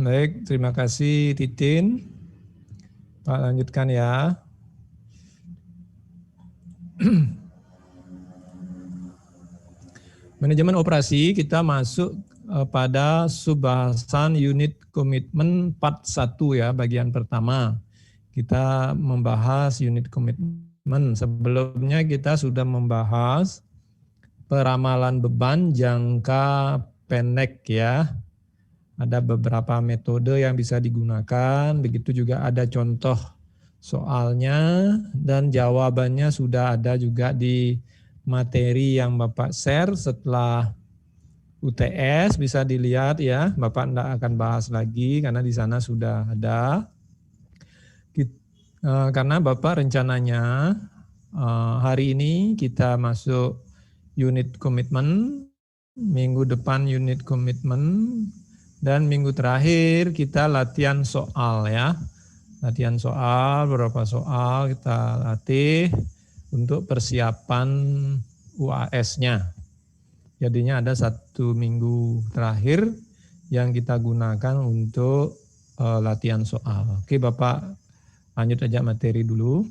Baik, terima kasih Titin. Pak lanjutkan ya. Manajemen operasi kita masuk pada subbahasan unit komitmen part 1 ya, bagian pertama. Kita membahas unit komitmen. Sebelumnya kita sudah membahas peramalan beban jangka pendek ya. Ada beberapa metode yang bisa digunakan, begitu juga ada contoh soalnya dan jawabannya sudah ada juga di materi yang Bapak share setelah UTS, bisa dilihat ya. Bapak tidak akan bahas lagi karena di sana sudah ada. Karena Bapak rencananya hari ini kita masuk unit komitmen, minggu depan unit komitmen, dan minggu terakhir kita latihan soal ya. Latihan soal, beberapa soal kita latih untuk persiapan UAS-nya. Jadinya ada 1 minggu terakhir yang kita gunakan untuk latihan soal. Oke Bapak, lanjut aja materi dulu.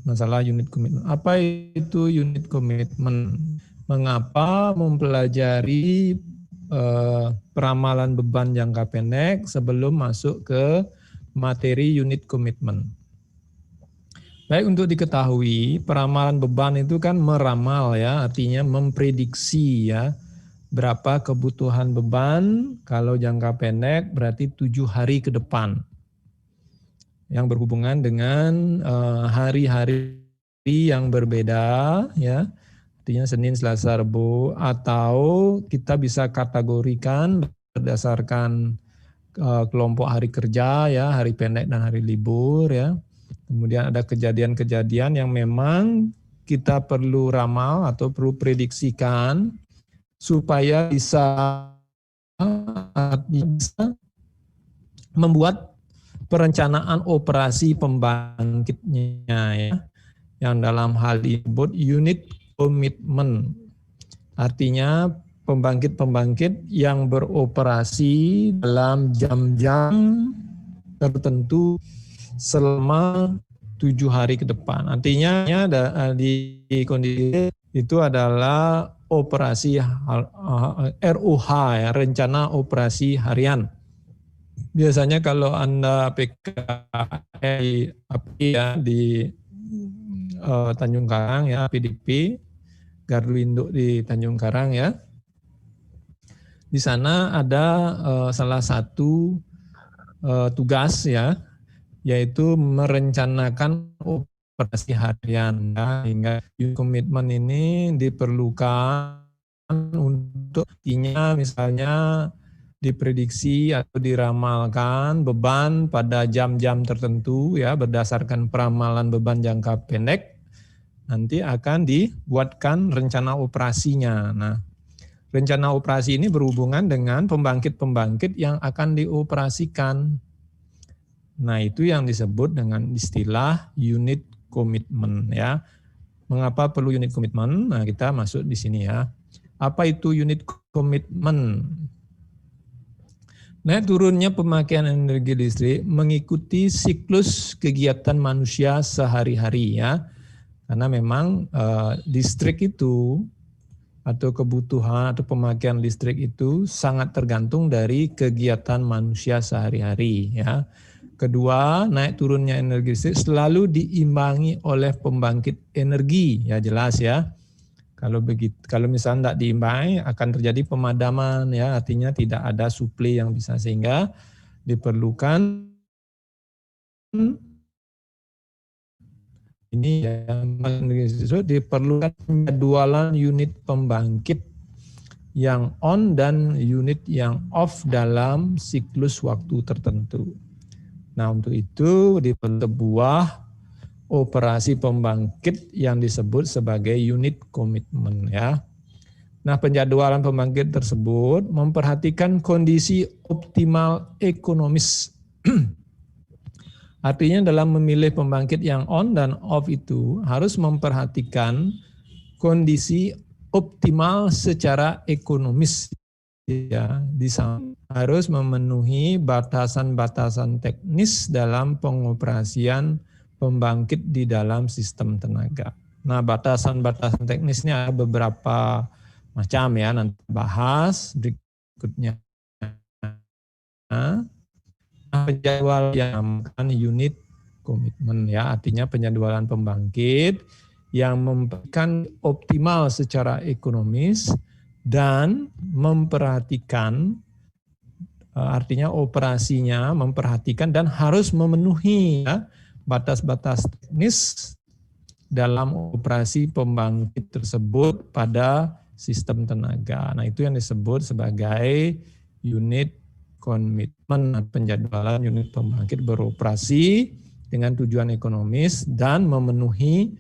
Masalah unit komitmen. Apa itu unit komitmen? Mengapa mempelajari peramalan beban jangka pendek sebelum masuk ke materi unit komitmen? Baik, untuk diketahui peramalan beban itu kan meramal ya, artinya memprediksi ya berapa kebutuhan beban. Kalau jangka pendek berarti 7 hari ke depan yang berhubungan dengan hari-hari yang berbeda ya. Artinya Senin, Selasa, Rabu, atau kita bisa kategorikan berdasarkan kelompok hari kerja ya, hari pendek dan hari libur ya. Kemudian ada kejadian-kejadian yang memang kita perlu ramal atau perlu prediksikan supaya bisa membuat perencanaan operasi pembangkitnya ya. Yang dalam hal ini disebut unit komitmen, artinya pembangkit-pembangkit yang beroperasi dalam jam-jam tertentu selama 7 hari ke depan. Artinya di kondisi itu adalah operasi ROH ya, rencana operasi harian. Biasanya kalau Anda PKI ya di Tanjung Karang ya, PDP Gardu Induk di Tanjung Karang ya. Di sana ada salah satu tugas ya, yaitu merencanakan operasi harian ya, hingga komitmen ini diperlukan untuk misalnya diprediksi atau diramalkan beban pada jam-jam tertentu ya berdasarkan peramalan beban jangka pendek. Nanti akan dibuatkan rencana operasinya. Nah, rencana operasi ini berhubungan dengan pembangkit-pembangkit yang akan dioperasikan. Nah, itu yang disebut dengan istilah unit komitmen ya. Mengapa perlu unit komitmen? Nah, kita masuk di sini ya. Apa itu unit komitmen? Naik turunnya pemakaian energi listrik mengikuti siklus kegiatan manusia sehari-hari ya. Karena memang listrik itu atau kebutuhan atau pemakaian listrik itu sangat tergantung dari kegiatan manusia sehari-hari ya. Kedua, naik turunnya energi listrik selalu diimbangi oleh pembangkit energi ya, jelas ya. Kalau misalnya tidak diimbangi akan terjadi pemadaman ya, artinya tidak ada suplai yang bisa, sehingga diperlukan ini yang diperlukan penjadwalan unit pembangkit yang on dan unit yang off dalam siklus waktu tertentu. Nah, untuk itu diperlukan sebuah operasi pembangkit yang disebut sebagai unit komitmen ya. Nah, penjadwalan pembangkit tersebut memperhatikan kondisi optimal ekonomis. Artinya dalam memilih pembangkit yang on dan off itu harus memperhatikan kondisi optimal secara ekonomis ya harus memenuhi batasan-batasan teknis dalam pengoperasian pembangkit di dalam sistem tenaga. Nah, batasan-batasan teknisnya ada beberapa macam ya, nanti bahas berikutnya. Nah, penjadwalan yang dinamakan unit komitmen ya, artinya penjadwalan pembangkit yang memberikan optimal secara ekonomis dan memperhatikan, artinya operasinya memperhatikan dan harus memenuhi ya, batas-batas teknis dalam operasi pembangkit tersebut pada sistem tenaga. Nah, itu yang disebut sebagai unit komitmen, penjadwalan unit pembangkit beroperasi dengan tujuan ekonomis dan memenuhi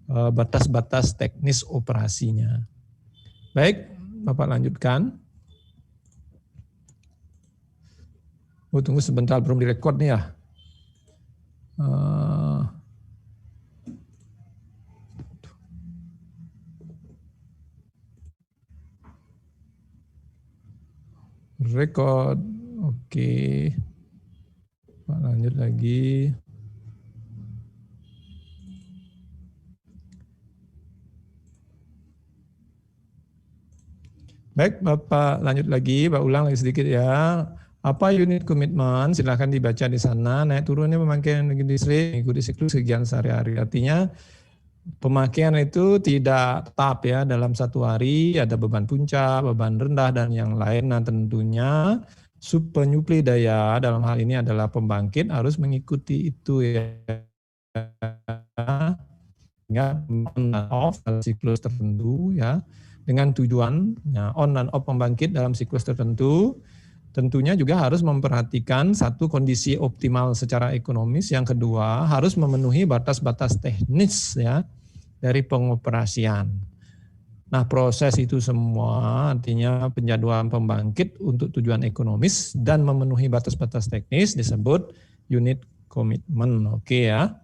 batas-batas teknis operasinya. Baik, Bapak lanjutkan. Oh, tunggu sebentar, belum direkod nih ya. Record, oke. Pak lanjut lagi. Baik, Bapak lanjut lagi, Bapak ulang lagi sedikit ya. Apa unit komitmen? Silahkan dibaca di sana. Naik turunnya pemakaian listrik mengikuti siklus kegiatan sehari-hari. Artinya pemakaian itu tidak tetap ya dalam satu hari, ada beban puncak, beban rendah dan yang lain. Nah, tentunya penyuplai daya dalam hal ini adalah pembangkit harus mengikuti itu ya. Sehingga on dan off dalam siklus tertentu ya. Dengan tujuan ya, on dan off pembangkit dalam siklus tertentu tentunya juga harus memperhatikan satu kondisi optimal secara ekonomis, yang kedua harus memenuhi batas-batas teknis ya dari pengoperasian. Nah, proses itu semua artinya penjadwalan pembangkit untuk tujuan ekonomis dan memenuhi batas-batas teknis disebut unit komitmen. Oke ya.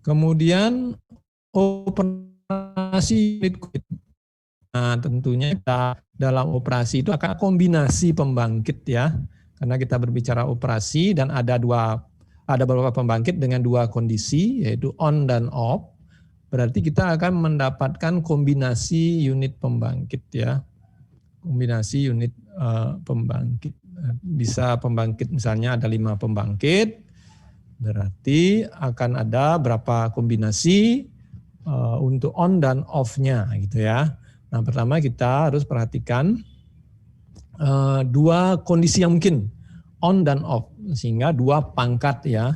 Kemudian operasi unit komitmen. Nah, tentunya kita dalam operasi itu akan kombinasi pembangkit ya. Karena kita berbicara operasi dan ada beberapa pembangkit dengan dua kondisi yaitu on dan off. Berarti kita akan mendapatkan kombinasi unit pembangkit ya. Kombinasi unit pembangkit. Bisa pembangkit misalnya ada 5 pembangkit. Berarti akan ada berapa kombinasi untuk on dan off-nya gitu ya. Nah, pertama kita harus perhatikan dua kondisi yang mungkin, on dan off, sehingga 2 pangkat ya.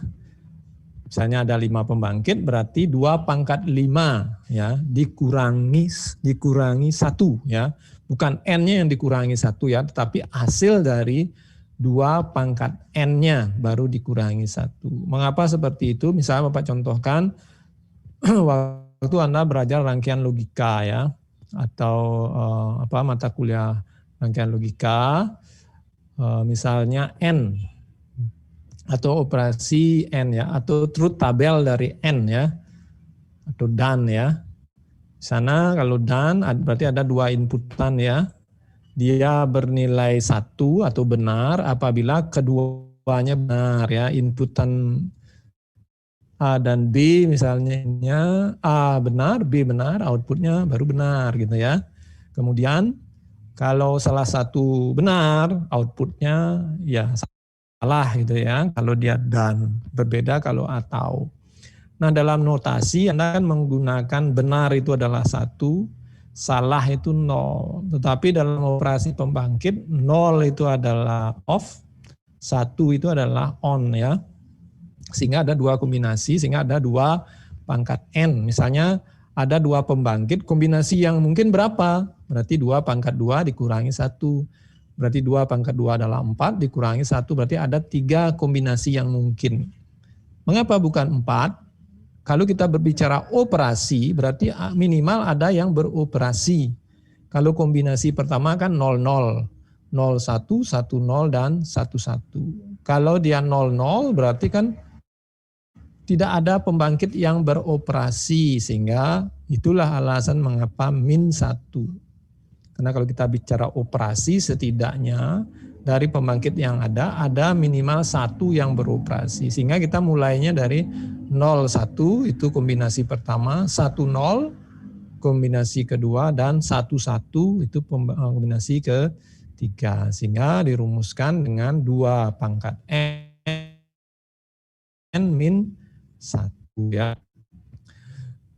Misalnya ada 5 pembangkit, berarti 2 pangkat 5 ya dikurangi 1 ya. Bukan N-nya yang dikurangi 1 ya, tetapi hasil dari 2 pangkat N-nya baru dikurangi 1. Mengapa seperti itu? Misalnya Bapak contohkan waktu Anda belajar rangkaian logika ya, atau mata kuliah rangkaian logika, misalnya N atau operasi N ya, atau truth tabel dari N ya, atau DAN ya. Di sana kalau DAN berarti ada 2 inputan ya, dia bernilai 1 atau benar apabila keduanya benar ya, inputan A dan B misalnya A benar, B benar, outputnya baru benar gitu ya. Kemudian kalau salah satu benar, outputnya ya salah gitu ya. Kalau dia dan berbeda kalau atau. Nah, dalam notasi Anda kan menggunakan benar itu adalah 1, salah itu 0. Tetapi dalam operasi pembangkit 0 itu adalah off, 1 itu adalah on ya. Sehingga ada 2 kombinasi, sehingga ada 2 pangkat N. Misalnya ada 2 pembangkit, kombinasi yang mungkin berapa? Berarti 2 pangkat 2 dikurangi 1. Berarti 2 pangkat 2 adalah 4, dikurangi 1, berarti ada 3 kombinasi yang mungkin. Mengapa bukan 4? Kalau kita berbicara operasi, berarti minimal ada yang beroperasi. Kalau kombinasi pertama kan 00, 01, 10, dan 11. Kalau dia 00 berarti kan tidak ada pembangkit yang beroperasi, sehingga itulah alasan mengapa min 1. Karena kalau kita bicara operasi, setidaknya dari pembangkit yang ada minimal satu yang beroperasi. Sehingga kita mulainya dari 0,1 itu kombinasi pertama, 1,0 kombinasi kedua, dan 1,1 itu kombinasi ketiga. Sehingga dirumuskan dengan 2 pangkat N min 1 ya.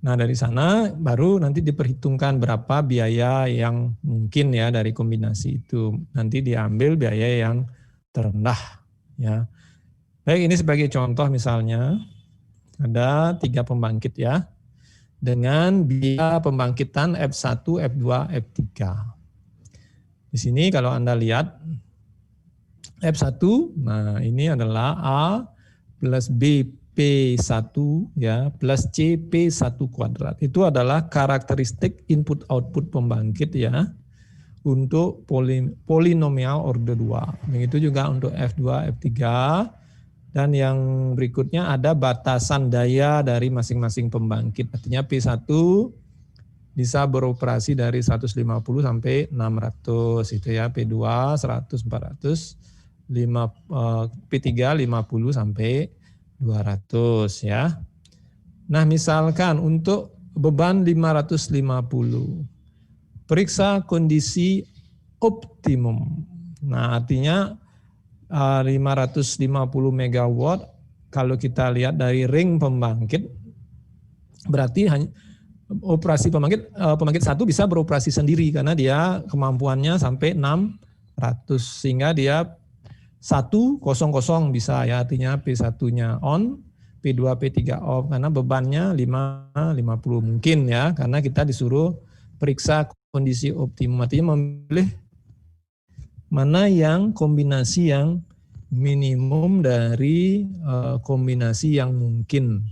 Nah dari sana baru nanti diperhitungkan berapa biaya yang mungkin ya dari kombinasi itu. Nanti diambil biaya yang terendah ya. Baik, ini sebagai contoh misalnya ada 3 pembangkit ya. Dengan biaya pembangkitan F1, F2, F3. Di sini kalau Anda lihat F1, nah ini adalah A plus B P1 ya plus C P1 kuadrat. Itu adalah karakteristik input output pembangkit ya untuk polinomial order 2. Begitu juga untuk F2, F3, dan yang berikutnya ada batasan daya dari masing-masing pembangkit. Artinya P1 bisa beroperasi dari 150 sampai 600 itu ya, P2 100 400, P3 50 sampai 200 ya. Nah misalkan untuk beban 550, periksa kondisi optimum. Nah artinya 550 megawatt, kalau kita lihat dari ring pembangkit, berarti hanya operasi pembangkit satu bisa beroperasi sendiri karena dia kemampuannya sampai 600, sehingga dia 100 bisa ya, artinya P1-nya on, P2, P3 off, karena bebannya 50 mungkin ya, karena kita disuruh periksa kondisi optimum, artinya memilih mana yang kombinasi yang minimum dari kombinasi yang mungkin.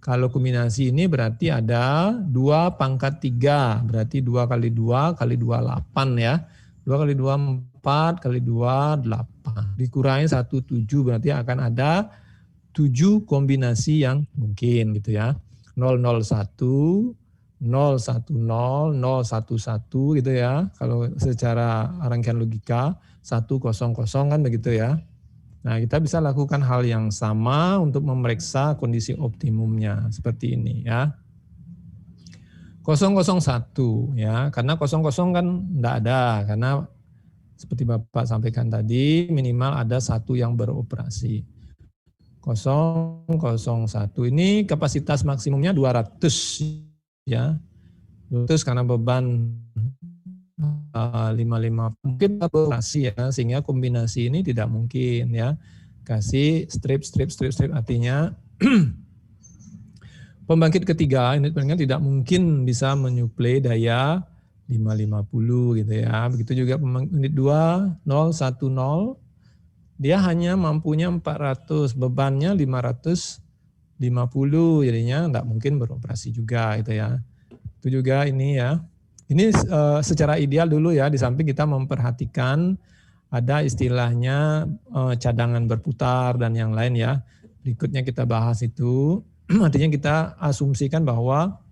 Kalau kombinasi ini berarti ada 2 pangkat 3, berarti 2 kali 2 kali 2, 8 ya. 2 kali 2, 4 kali 2, 8. Dikurangi 1, 7, berarti akan ada 7 kombinasi yang mungkin gitu ya. 001, 010, 011 gitu ya. Kalau secara rangkaian logika 100 kan begitu ya. Nah, kita bisa lakukan hal yang sama untuk memeriksa kondisi optimumnya seperti ini ya. 001 ya, karena 00 kan enggak ada, karena seperti Bapak sampaikan tadi minimal ada satu yang beroperasi. 001 ini kapasitas maksimumnya 200 ya. 200 karena beban 55 mungkin beroperasi ya, sehingga kombinasi ini tidak mungkin ya. Kasih strip artinya pembangkit ketiga unit pembangkit tidak mungkin bisa menyuplai daya 550 gitu ya. Begitu juga unit 2 010 dia hanya mampunya 400, bebannya 550, jadinya enggak mungkin beroperasi juga gitu ya. Itu juga ini ya. Ini secara ideal dulu ya, di samping kita memperhatikan ada istilahnya cadangan berputar dan yang lain ya. Berikutnya kita bahas itu, artinya kita asumsikan bahwa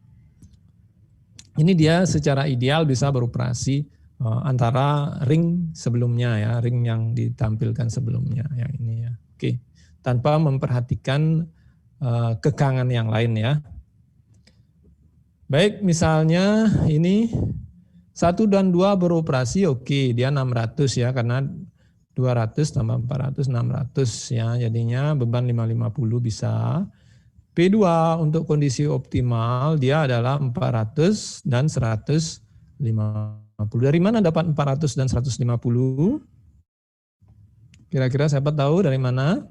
ini dia secara ideal bisa beroperasi antara ring sebelumnya ya, ring yang ditampilkan sebelumnya yang ini ya. Oke, tanpa memperhatikan kekangan yang lain ya. Baik, misalnya ini 1 dan 2 beroperasi, oke, dia 600 ya, karena 200 tambah 400, 600 ya, jadinya beban 550 bisa. P2 untuk kondisi optimal dia adalah 400 dan 150. Dari mana dapat 400 dan 150? Kira-kira siapa tahu dari mana?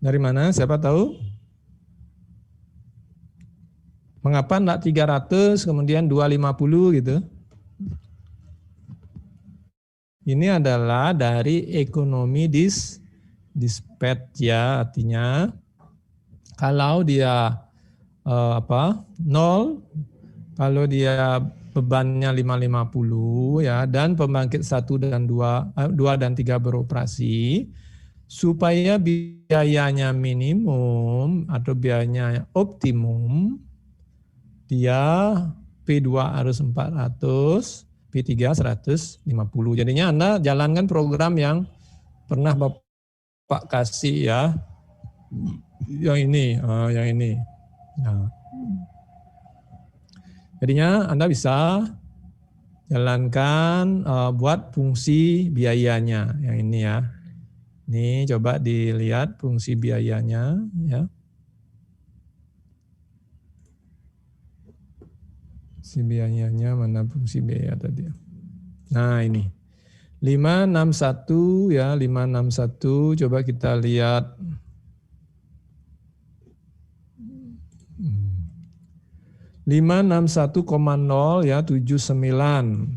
Dari mana? Siapa tahu? Mengapa enggak 300 kemudian 250 gitu? Ini adalah dari ekonomi dispatch ya, artinya kalau dia 0, kalau dia bebannya 550 ya, dan pembangkit 1 dan 2 dan 3 beroperasi, supaya biayanya minimum atau biayanya optimum, dia P2 harus 400, P3 150. Jadinya Anda jalankan program yang pernah Bapak kasih ya. Yang ini. Nah. Jadinya Anda bisa jalankan buat fungsi biayanya yang ini ya. Ini coba dilihat fungsi biayanya ya. Fungsi biayanya mana fungsi biaya tadi? Nah, ini. 561 ya, 561 coba kita lihat. 561,0 ya 79.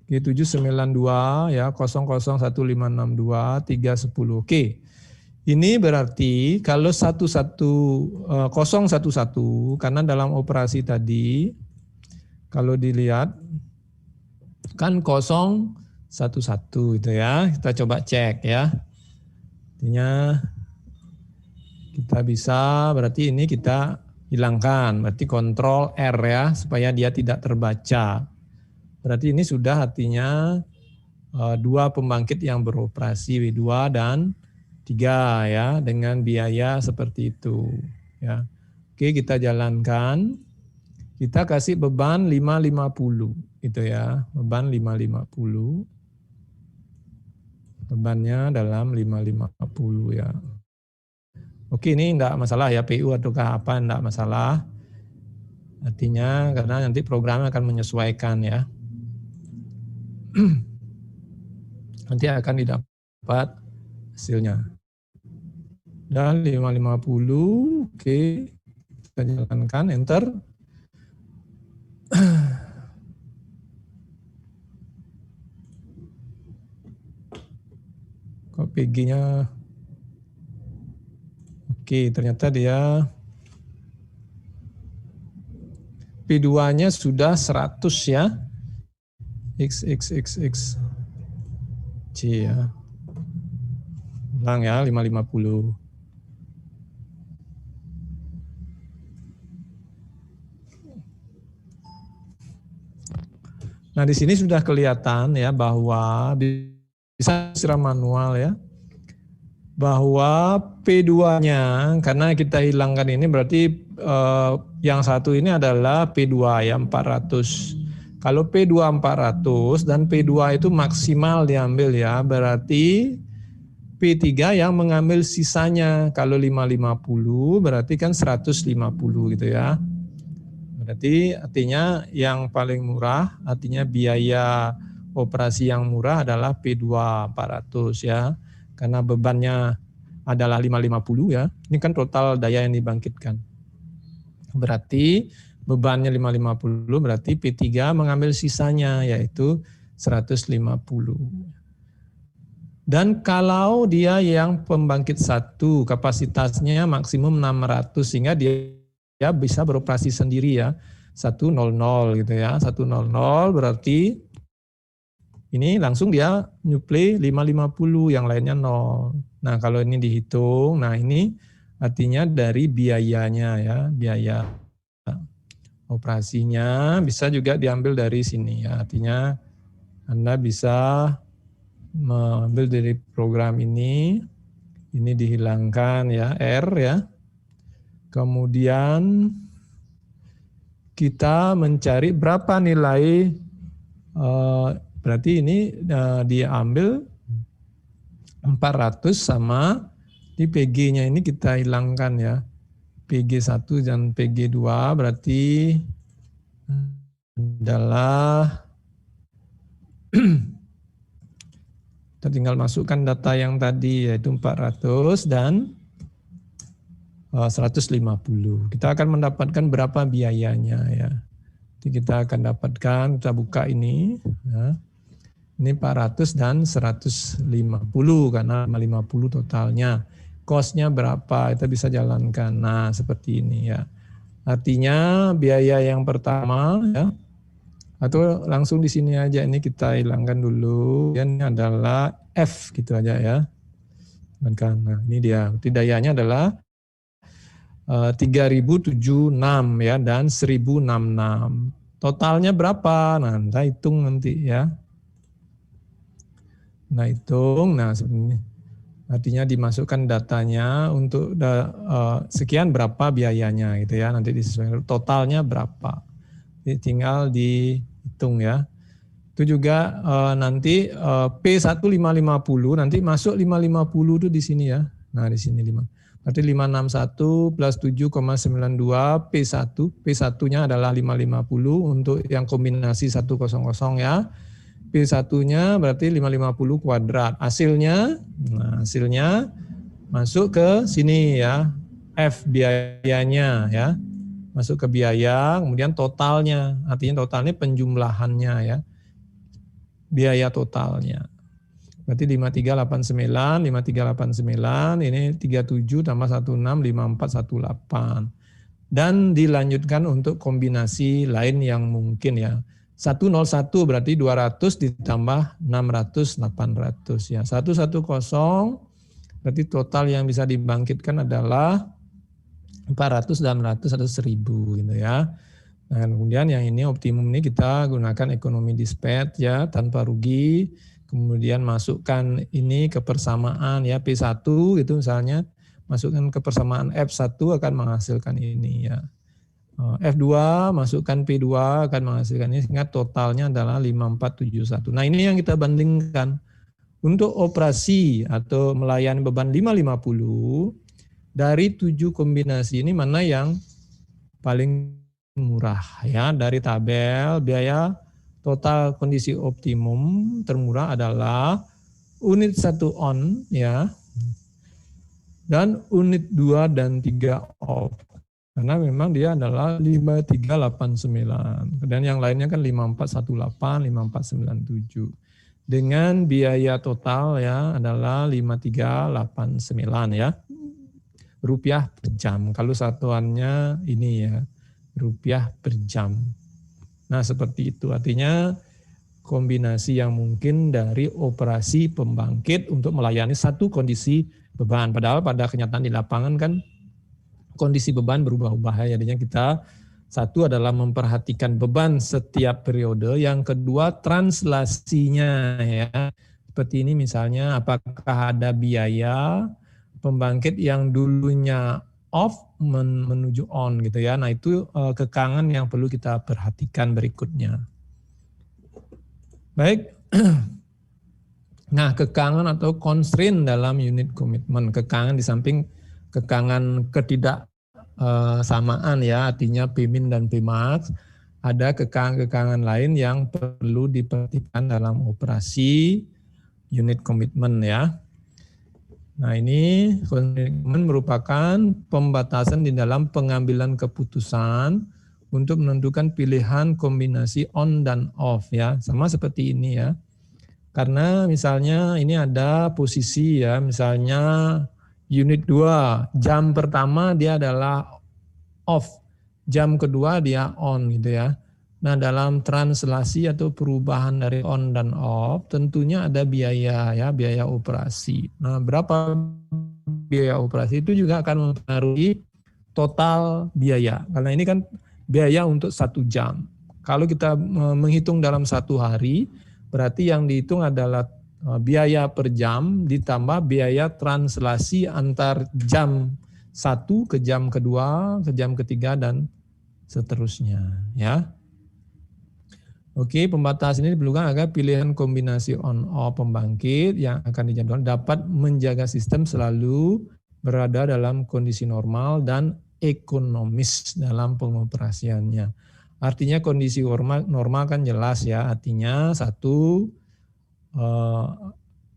Oke, 792 ya 001562 310. Oke. Ini berarti kalau 011 karena dalam operasi tadi kalau dilihat kan 011 itu ya. Kita coba cek ya. Artinya kita bisa berarti ini kita hilangkan, berarti kontrol R ya, supaya dia tidak terbaca. Berarti ini sudah artinya dua pembangkit yang beroperasi, W2 dan 3 ya, dengan biaya seperti itu. Ya. Oke, kita jalankan. Kita kasih beban 550, itu ya, beban 550. Bebannya dalam 550 ya. Oke, ini enggak masalah ya, PU ataukah apa enggak masalah. Artinya karena nanti program akan menyesuaikan ya. Nanti akan didapat hasilnya. Dan 550, oke. Kita jalankan, enter. Kok PG-nya oke, ternyata dia P2-nya sudah 100 ya. X C ya. Ulang ya, 550. Nah, di sini sudah kelihatan ya bahwa bisa secara manual ya. Bahwa P2-nya, karena kita hilangkan ini berarti yang satu ini adalah P2 ya 400. Kalau P2 400 dan P2 itu maksimal diambil ya, berarti P3 yang mengambil sisanya. Kalau 550 berarti kan 150 gitu ya. Berarti artinya yang paling murah, artinya biaya operasi yang murah adalah P2 400 ya. Karena bebannya adalah 550 ya. Ini kan total daya yang dibangkitkan. Berarti bebannya 550, berarti P3 mengambil sisanya yaitu 150. Dan kalau dia yang pembangkit satu kapasitasnya maksimum 600 sehingga dia bisa beroperasi sendiri ya. 100 gitu ya. 100 berarti ini langsung dia nyuplai 550, yang lainnya 0. Nah, kalau ini dihitung, nah ini artinya dari biayanya ya, biaya operasinya bisa juga diambil dari sini ya. Artinya Anda bisa mengambil dari program ini dihilangkan ya, R ya. Kemudian kita mencari berapa nilai, berarti ini diambil 400 sama di PG-nya ini kita hilangkan ya. PG1 dan PG2 berarti adalah kita tinggal masukkan data yang tadi yaitu 400 dan 150. Kita akan mendapatkan berapa biayanya ya. Jadi kita akan dapatkan, kita buka ini ya. Ini 400 dan 150 karena 50 totalnya. Cost-nya berapa? Kita bisa jalankan. Nah, seperti ini ya. Artinya biaya yang pertama ya, atau langsung di sini aja, ini kita hilangkan dulu. Ini adalah F gitu aja ya. Nah, ini dia. Dayanya adalah 3.076 ya dan 1.066. Totalnya berapa? Nah, kita hitung nanti ya. Nah, hitung. Nah, sebenarnya artinya dimasukkan datanya untuk sekian berapa biayanya gitu ya. Nanti disesuaikan totalnya berapa. Jadi tinggal dihitung ya. Itu juga nanti P1550 nanti masuk 550 itu di sini ya. Nah, di sini 5. Berarti 561 plus 7,92 P1. P1-nya adalah 550 untuk yang kombinasi 100 ya. P1-nya berarti 550 kuadrat. Hasilnya, nah hasilnya masuk ke sini ya. F biayanya ya. Masuk ke biaya, kemudian totalnya. Artinya totalnya penjumlahannya ya. Biaya totalnya. Berarti 5389, 5389, ini 37 tambah 16, 5418. Dan dilanjutkan untuk kombinasi lain yang mungkin ya. 101 berarti 200 ditambah 600, 800 ya. 110 berarti total yang bisa dibangkitkan adalah 400, 600, atau 1000 gitu ya. Nah, kemudian yang ini optimum ini kita gunakan ekonomi dispatch ya tanpa rugi. Kemudian masukkan ini ke persamaan ya P1 gitu misalnya. Masukkan ke persamaan F1 akan menghasilkan ini ya. F2 masukkan P2 akan menghasilkan ini sehingga totalnya adalah 5471. Nah, ini yang kita bandingkan. Untuk operasi atau melayani beban 550 dari 7 kombinasi ini mana yang paling murah ya. Dari tabel biaya total kondisi optimum termurah adalah unit 1 on ya. Dan unit 2 dan 3 off. Karena memang dia adalah 5389. Dan yang lainnya kan 5418, 5497. Dengan biaya total ya adalah 5389 ya. Rupiah per jam. Kalau satuannya ini ya, rupiah per jam. Nah, seperti itu. Artinya kombinasi yang mungkin dari operasi pembangkit untuk melayani satu kondisi beban. Padahal pada kenyataan di lapangan kan kondisi beban berubah-ubah ya. Jadinya kita satu adalah memperhatikan beban setiap periode. Yang kedua translasinya ya. Seperti ini misalnya apakah ada biaya pembangkit yang dulunya off menuju on gitu ya. Nah, itu kekangan yang perlu kita perhatikan berikutnya. Baik. Nah, kekangan atau constraint dalam unit komitmen. Kekangan di samping kekangan ketidaksamaan ya, artinya Pmin dan Pmax, ada kekangan-kekangan lain yang perlu diperhatikan dalam operasi unit komitmen ya. Nah, ini komitmen merupakan pembatasan di dalam pengambilan keputusan untuk menentukan pilihan kombinasi on dan off ya. Sama seperti ini ya. Karena misalnya ini ada posisi ya, misalnya unit 2, jam pertama dia adalah off, jam kedua dia on gitu ya. Nah, dalam translasi atau perubahan dari on dan off tentunya ada biaya ya, biaya operasi. Nah, berapa biaya operasi itu juga akan mempengaruhi total biaya. Karena ini kan biaya untuk 1 jam. Kalau kita menghitung dalam 1 hari, berarti yang dihitung adalah biaya per jam ditambah biaya translasi antar jam 1 ke jam kedua, ke jam ketiga, dan seterusnya ya. Oke, pembatasan ini diperlukan agar pilihan kombinasi on-off pembangkit yang akan dijadwalkan dapat menjaga sistem selalu berada dalam kondisi normal dan ekonomis dalam pengoperasiannya. Artinya kondisi normal kan jelas ya, artinya satu,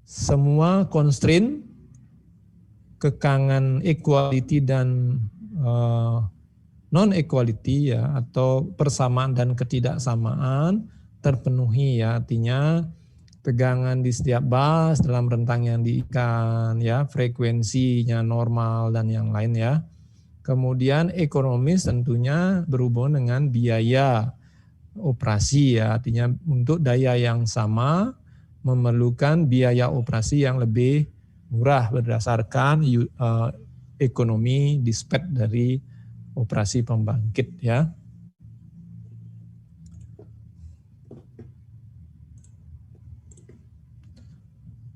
semua constraint, kekangan equality dan non-equality ya, atau persamaan dan ketidaksamaan terpenuhi ya, artinya tegangan di setiap bus dalam rentang yang diikat ya, frekuensinya normal dan yang lain ya. Kemudian ekonomis tentunya berhubungan dengan biaya operasi ya, artinya untuk daya yang sama memerlukan biaya operasi yang lebih murah berdasarkan ekonomi dispatch dari operasi pembangkit ya.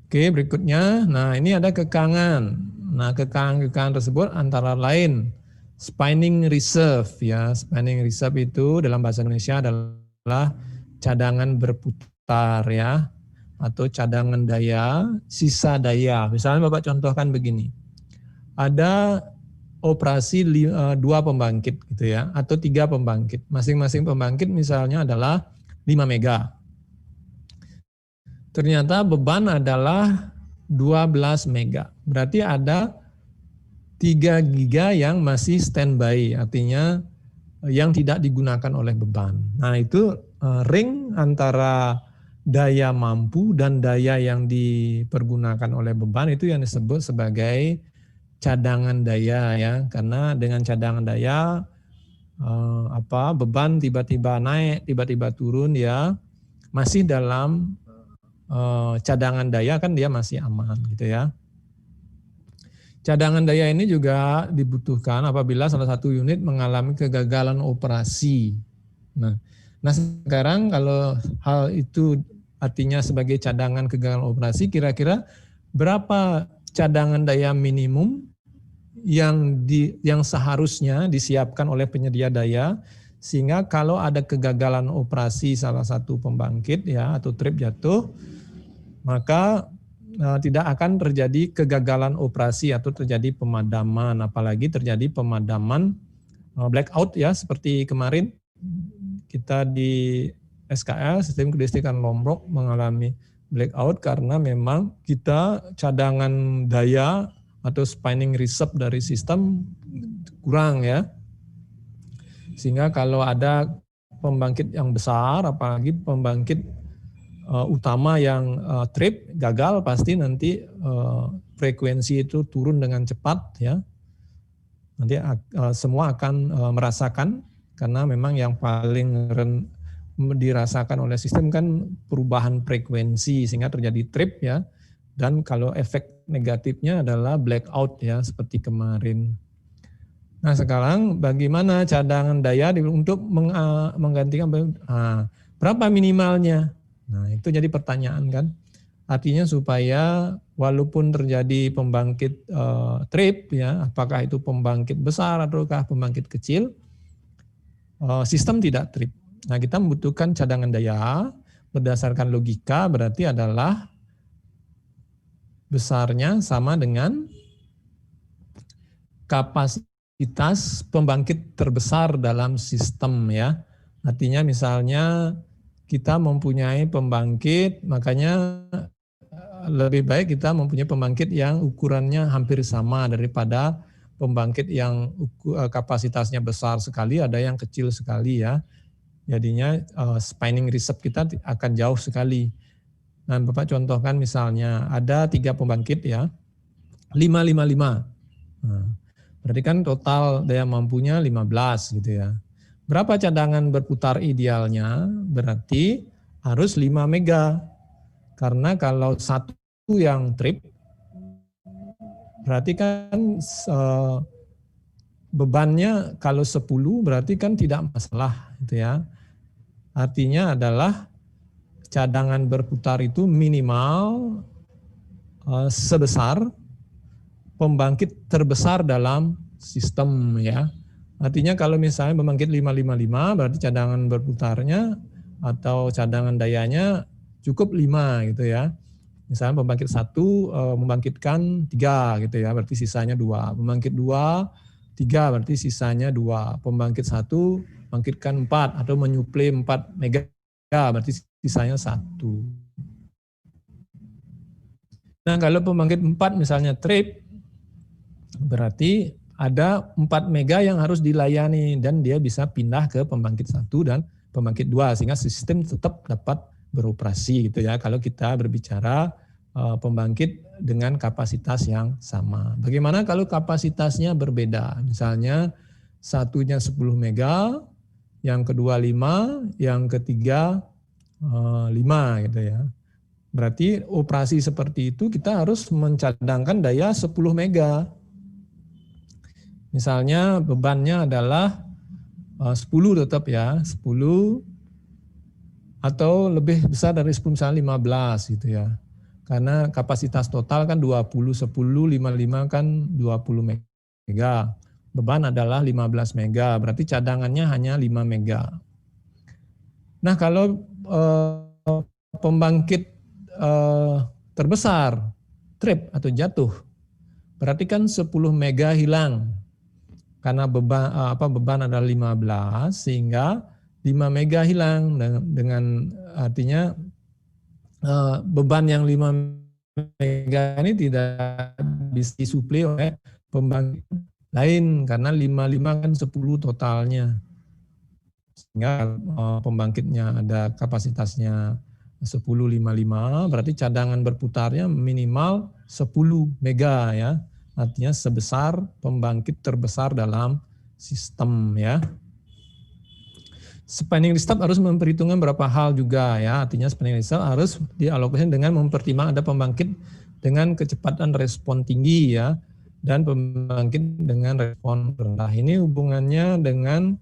Oke, berikutnya. Nah, ini ada kekangan. Nah, kekangan tersebut antara lain spinning reserve ya. Spinning reserve itu dalam bahasa Indonesia adalah cadangan berputar ya, atau cadangan daya, sisa daya. Misalnya Bapak contohkan begini. Ada operasi 2 pembangkit gitu ya, atau 3 pembangkit. Masing-masing pembangkit misalnya adalah 5 mega. Ternyata beban adalah 12 mega. Berarti ada 3 giga yang masih standby, artinya yang tidak digunakan oleh beban. Nah, itu ring antara daya mampu dan daya yang dipergunakan oleh beban itu yang disebut sebagai cadangan daya ya. Karena dengan cadangan daya beban tiba-tiba naik, tiba-tiba turun ya, masih dalam cadangan daya kan dia masih aman gitu ya. Cadangan daya ini juga dibutuhkan apabila salah satu unit mengalami kegagalan operasi. Nah sekarang kalau hal itu artinya sebagai cadangan kegagalan operasi, kira-kira berapa cadangan daya minimum yang seharusnya disiapkan oleh penyedia daya, sehingga kalau ada kegagalan operasi salah satu pembangkit ya atau trip jatuh, maka tidak akan terjadi kegagalan operasi atau terjadi pemadaman, apalagi terjadi pemadaman blackout ya, seperti kemarin kita di SKL, Sistem Kelistrikan Lombok, mengalami blackout karena memang kita cadangan daya atau spinning reserve dari sistem kurang ya. Sehingga kalau ada pembangkit yang besar, apalagi pembangkit utama yang trip gagal, pasti nanti frekuensi itu turun dengan cepat ya. Nanti semua akan merasakan, karena memang yang paling dirasakan oleh sistem kan perubahan frekuensi sehingga terjadi trip ya. Dan kalau efek negatifnya adalah blackout ya, seperti kemarin. Nah, sekarang bagaimana cadangan daya untuk menggantikan berapa minimalnya? Nah, itu jadi pertanyaan kan. Artinya supaya walaupun terjadi pembangkit trip ya, apakah itu pembangkit besar ataukah pembangkit kecil, sistem tidak trip. Nah, kita membutuhkan cadangan daya berdasarkan logika, berarti adalah besarnya sama dengan kapasitas pembangkit terbesar dalam sistem ya. Artinya misalnya kita mempunyai pembangkit, makanya lebih baik kita mempunyai pembangkit yang ukurannya hampir sama daripada pembangkit yang kapasitasnya besar sekali, ada yang kecil sekali ya. Jadinya spinning reserve kita akan jauh sekali. Nah, Bapak contohkan misalnya ada 3 pembangkit ya, 555. Nah, berarti kan total daya mampunya 15 gitu ya. Berapa cadangan berputar idealnya? Berarti harus 5 mega. Karena kalau satu yang trip, berarti kan bebannya kalau 10 berarti kan tidak masalah gitu ya. Artinya adalah cadangan berputar itu minimal sebesar pembangkit terbesar dalam sistem ya. Artinya kalau misalnya pembangkit 555 berarti cadangan berputarnya atau cadangan dayanya cukup 5 gitu ya. Misalnya pembangkit 1 membangkitkan 3 gitu ya, berarti sisanya 2. Pembangkit 2, 3 berarti sisanya 2. Pembangkit 1 membangkitkan 4 atau menyuplai 4 mega berarti sisanya 1. Nah, kalau pembangkit 4 misalnya trip, berarti ada 4 mega yang harus dilayani dan dia bisa pindah ke pembangkit 1 dan pembangkit 2 sehingga sistem tetap dapat beroperasi gitu ya kalau kita berbicara pembangkit dengan kapasitas yang sama. Bagaimana kalau kapasitasnya berbeda? Misalnya satunya 10 mega, yang kedua 5, yang ketiga 5 gitu ya. Berarti operasi seperti itu kita harus mencadangkan daya 10 mega. Misalnya bebannya adalah 10 tetap ya, 10 atau lebih besar dari 10 misalnya 15 gitu ya. Karena kapasitas total kan 20, 10, 55 kan 20 mega. Beban adalah 15 mega, berarti cadangannya hanya 5 mega. Nah kalau pembangkit terbesar, trip atau jatuh, berarti kan 10 mega hilang. Karena beban adalah 15 sehingga 5 mega hilang dengan artinya beban yang 5 mega ini tidak bisa disuplai oleh pembangkit lain karena 55 kan 10 totalnya. Sehingga pembangkitnya ada kapasitasnya 10,55 berarti cadangan berputarnya minimal 10 mega ya. Artinya sebesar pembangkit terbesar dalam sistem ya. Spinning restart harus memperhitungkan beberapa hal juga ya. Artinya spinning restart harus dialokasikan dengan mempertimbangkan ada pembangkit dengan kecepatan respon tinggi ya dan pembangkit dengan respon rendah. Ini hubungannya dengan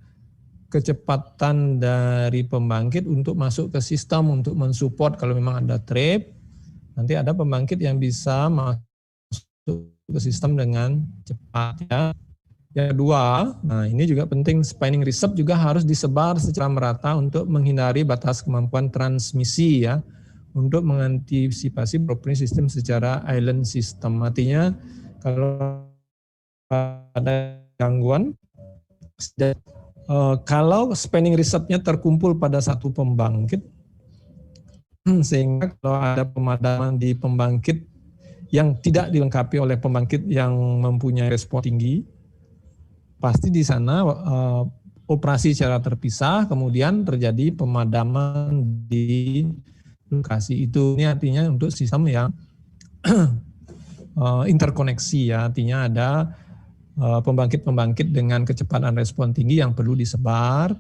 kecepatan dari pembangkit untuk masuk ke sistem untuk mensupport kalau memang ada trip. Nanti ada pembangkit yang bisa masuk ke sistem dengan cepat ya. Yang kedua, nah ini juga penting, spinning reserve juga harus disebar secara merata untuk menghindari batas kemampuan transmisi ya, untuk mengantisipasi problem sistem secara island system. Artinya kalau ada gangguan, kalau spinning reserve-nya terkumpul pada satu pembangkit, sehingga kalau ada pemadaman di pembangkit yang tidak dilengkapi oleh pembangkit yang mempunyai respon tinggi, pasti di sana operasi secara terpisah, kemudian terjadi pemadaman di lokasi itu. Ini artinya untuk sistem yang interkoneksi ya, artinya ada pembangkit-pembangkit dengan kecepatan respon tinggi yang perlu disebar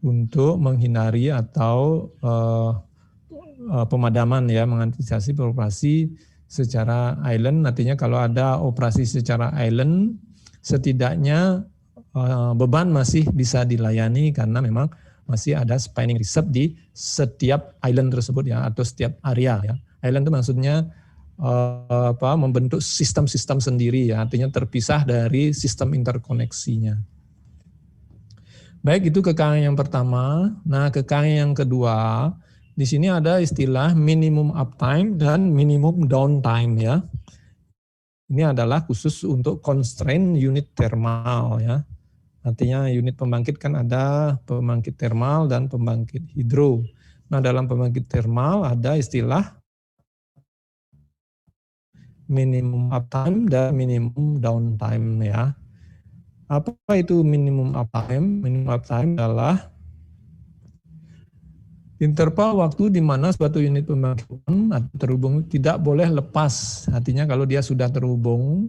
untuk menghindari atau pemadaman ya, mengantisipasi operasi secara island. Artinya kalau ada operasi secara island, setidaknya beban masih bisa dilayani karena memang masih ada spinning reserve di setiap island tersebut ya, atau setiap area ya. Island itu maksudnya membentuk sistem-sistem sendiri ya, artinya terpisah dari sistem interkoneksinya. Baik, itu kekang yang pertama. Nah, kekang yang kedua, di sini ada istilah minimum uptime dan minimum downtime ya. Ini adalah khusus untuk constraint unit thermal ya. Artinya unit pembangkit kan ada pembangkit termal dan pembangkit hidro. Nah, dalam pembangkit termal ada istilah minimum uptime dan minimum downtime ya. Apa itu minimum uptime? Minimum uptime adalah interval waktu di mana suatu unit pembangkit terhubung tidak boleh lepas. Artinya kalau dia sudah terhubung,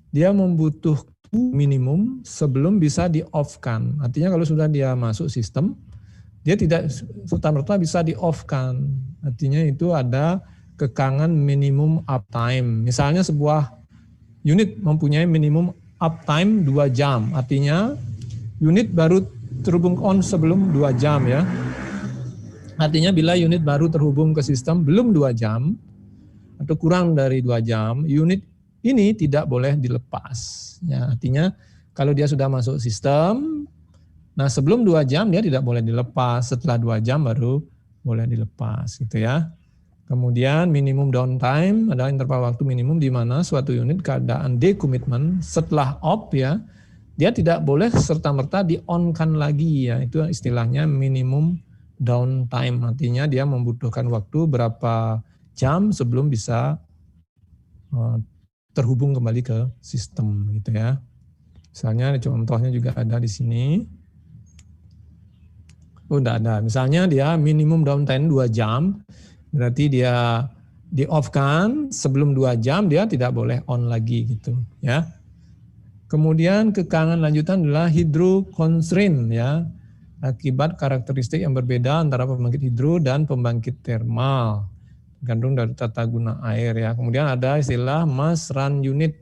dia membutuhkan minimum sebelum bisa di-off-kan. Artinya kalau sudah dia masuk sistem, dia tidak serta-merta bisa di-off-kan. Artinya itu ada kekangan minimum uptime. Misalnya sebuah unit mempunyai minimum uptime 2 jam. Artinya unit baru terhubung on sebelum 2 jam ya. Artinya bila unit baru terhubung ke sistem belum 2 jam atau kurang dari 2 jam, unit ini tidak boleh dilepas. Ya, artinya kalau dia sudah masuk sistem, nah sebelum 2 jam dia tidak boleh dilepas, setelah 2 jam baru boleh dilepas gitu ya. Kemudian minimum downtime adalah interval waktu minimum di mana suatu unit keadaan decommitment setelah off ya, dia tidak boleh serta-merta di-on-kan lagi ya, itu istilahnya minimum downtime. Artinya dia membutuhkan waktu berapa jam sebelum bisa terhubung kembali ke sistem gitu ya. Misalnya contohnya juga ada di sini. Oh, enggak ada. Misalnya dia minimum downtime 2 jam, berarti dia di-off-kan sebelum 2 jam dia tidak boleh on lagi gitu ya. Kemudian kekangan lanjutan adalah hydro constraint ya. Akibat karakteristik yang berbeda antara pembangkit hidro dan pembangkit termal. Tergantung dari tata guna air ya. Kemudian ada istilah mass run unit.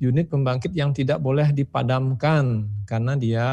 unit pembangkit yang tidak boleh dipadamkan karena dia